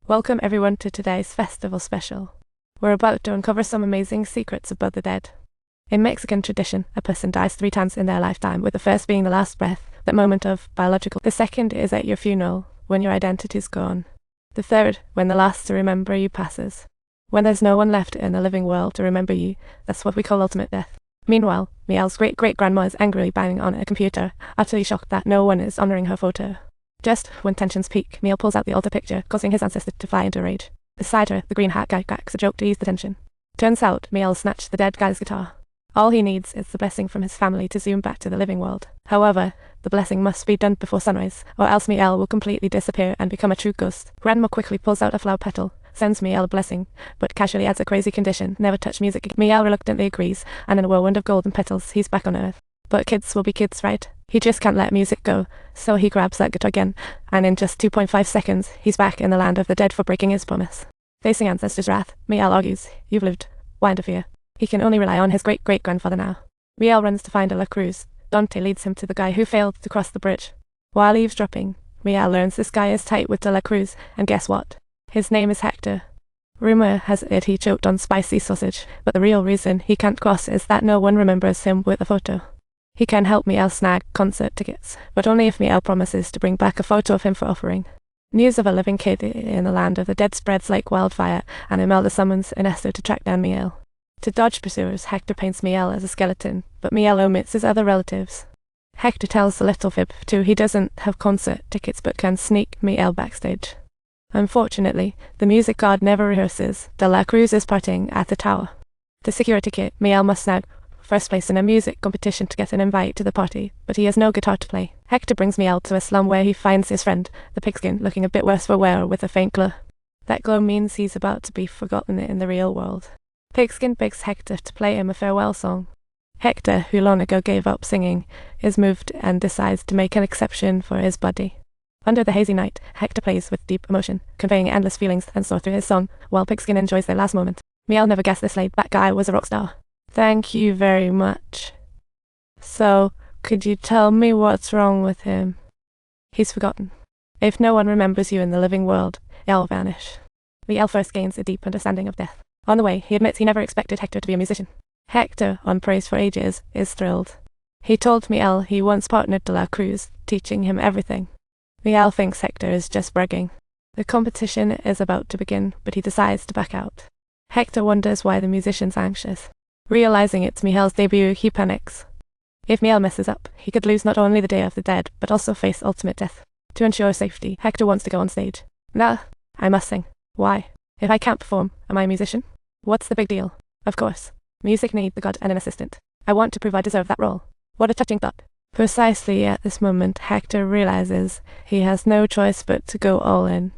Welcome everyone to today's festival special. We're about to uncover some amazing secrets about the dead. In Mexican tradition, a person dies 3 times in their lifetime, with the first being the last breath, that moment of biological. The second is at your funeral, when your identity's gone. The third, when the last to remember you passes. When there's no one left in the living world to remember you, that's what we call ultimate death. Meanwhile, Miel's great-great-grandma is angrily banging on a computer, utterly shocked that no one is honoring her photo. Just when tensions peak, Miel pulls out the altar picture, causing his ancestor to fly into rage. Beside her, the green hat guy cracks a joke to ease the tension. Turns out, Miel snatched the dead guy's guitar. All he needs is the blessing from his family to zoom back to the living world. However, the blessing must be done before sunrise, or else Miel will completely disappear and become a true ghost. Grandma quickly pulls out a flower petal, sends Miel a blessing, but casually adds a crazy condition: never touch music. Miel reluctantly agrees, and in a whirlwind of golden petals, he's back on Earth. But kids will be kids, right? He just can't let music go, so he grabs that guitar again, and in just 2.5 seconds, he's back in the land of the dead for breaking his promise. Facing ancestors' wrath, Miel argues, "You've lived. Why interfere?" He can only rely on his great-great-grandfather now. Miel runs to find a La Cruz. Dante leads him to the guy who failed to cross the bridge. While eavesdropping, Miel learns this guy is tight with De La Cruz, and guess what? His name is Hector. Rumor has it he choked on spicy sausage, but the real reason he can't cross is that no one remembers him with a photo. He can help Miel snag concert tickets, but only if Miel promises to bring back a photo of him for offering. News of a living kid in the land of the dead spreads like wildfire, and Imelda summons Ernesto to track down Miel. To dodge pursuers, Hector paints Miel as a skeleton, but Miel omits his other relatives. Hector tells the little fib, too, he doesn't have concert tickets but can sneak Miel backstage. Unfortunately, the music god never rehearses. De La Cruz is partying at the tower. The security kid, Miel must snag first place in a music competition to get an invite to the party, but he has no guitar to play. Hector brings Miel to a slum where he finds his friend, the pigskin, looking a bit worse for wear with a faint glow. That glow means he's about to be forgotten in the real world. Pigskin begs Hector to play him a farewell song. Hector, who long ago gave up singing, is moved and decides to make an exception for his buddy. Under the hazy night, Hector plays with deep emotion, conveying endless feelings and soar through his song, while Pigskin enjoys their last moment. Miel never guessed this laid-back guy was a rock star. "Thank you very much. So, could you tell me what's wrong with him?" "He's forgotten. If no one remembers you in the living world, you'll vanish." Miel first gains a deep understanding of death. On the way, he admits he never expected Hector to be a musician. Hector, on praise for ages, is thrilled. He told Miel he once partnered De La Cruz, teaching him everything. Miel thinks Hector is just bragging. The competition is about to begin, but he decides to back out. Hector wonders why the musician's anxious. Realizing it's Miel's debut, he panics. If Miel messes up, he could lose not only the Day of the Dead, but also face ultimate death. To ensure safety, Hector wants to go on stage. "Nah, I must sing." "Why? If I can't perform, am I a musician?" "What's the big deal?" "Of course. Music needs the god and an assistant. I want to prove I deserve that role." What a touching thought. Precisely at this moment, Hector realizes he has no choice but to go all in.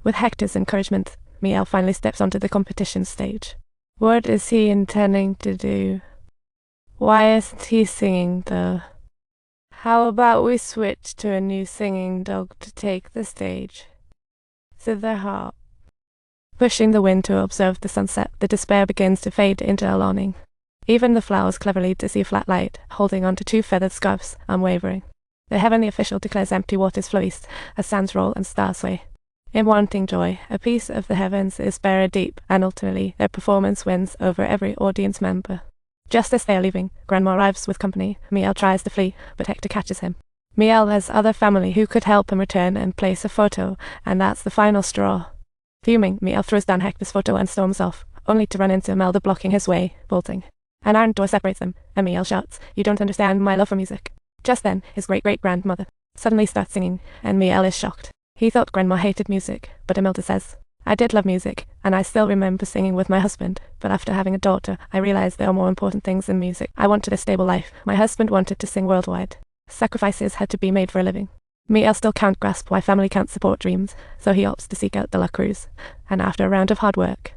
With Hector's encouragement, Miel finally steps onto the competition stage. What is he intending to do? Why isn't he singing, though? How about we switch to a new singing dog to take the stage? Thither hop. Pushing the wind to observe the sunset, the despair begins to fade into a longing. Even the flowers cleverly deceive flat light, holding onto 2 feathered scarfs, unwavering. The heavenly official declares empty waters flow east, as sands roll and stars sway. In wanting joy, a piece of the heavens is buried deep, and ultimately their performance wins over every audience member. Just as they are leaving, Grandma arrives with company. Miel tries to flee, but Hector catches him. Miel has other family who could help him return and place a photo, and that's the final straw. Fuming, Miel throws down Hector's photo and storms off, only to run into Imelda blocking his way, bolting. An iron door separates them, and Miel shouts, "You don't understand my love for music." Just then, his great-great-grandmother suddenly starts singing, and Miel is shocked. He thought Grandma hated music, but Imelda says, "I did love music, and I still remember singing with my husband, but after having a daughter, I realized there are more important things than music. I wanted a stable life. My husband wanted to sing worldwide. Sacrifices had to be made for a living." Miel still can't grasp why family can't support dreams, so he opts to seek out De La Cruz, and after a round of hard work,